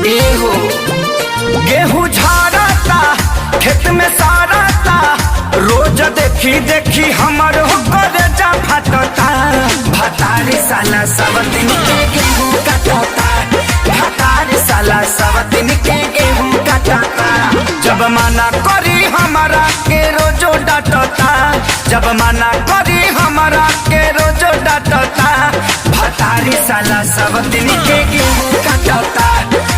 एहो गेहूं झाड़ता खेत में सारता, रोज देखी देखी हमर होकर जा फटता। भतारी साला सब दिन के गेहूं काटता, भतारी साला सब दिन के गेहूं काटता। जब मना करी हमारा के रोजो डांटता, जब मना करी हमारा के रोजो डांटता। भतारी साला सब दिन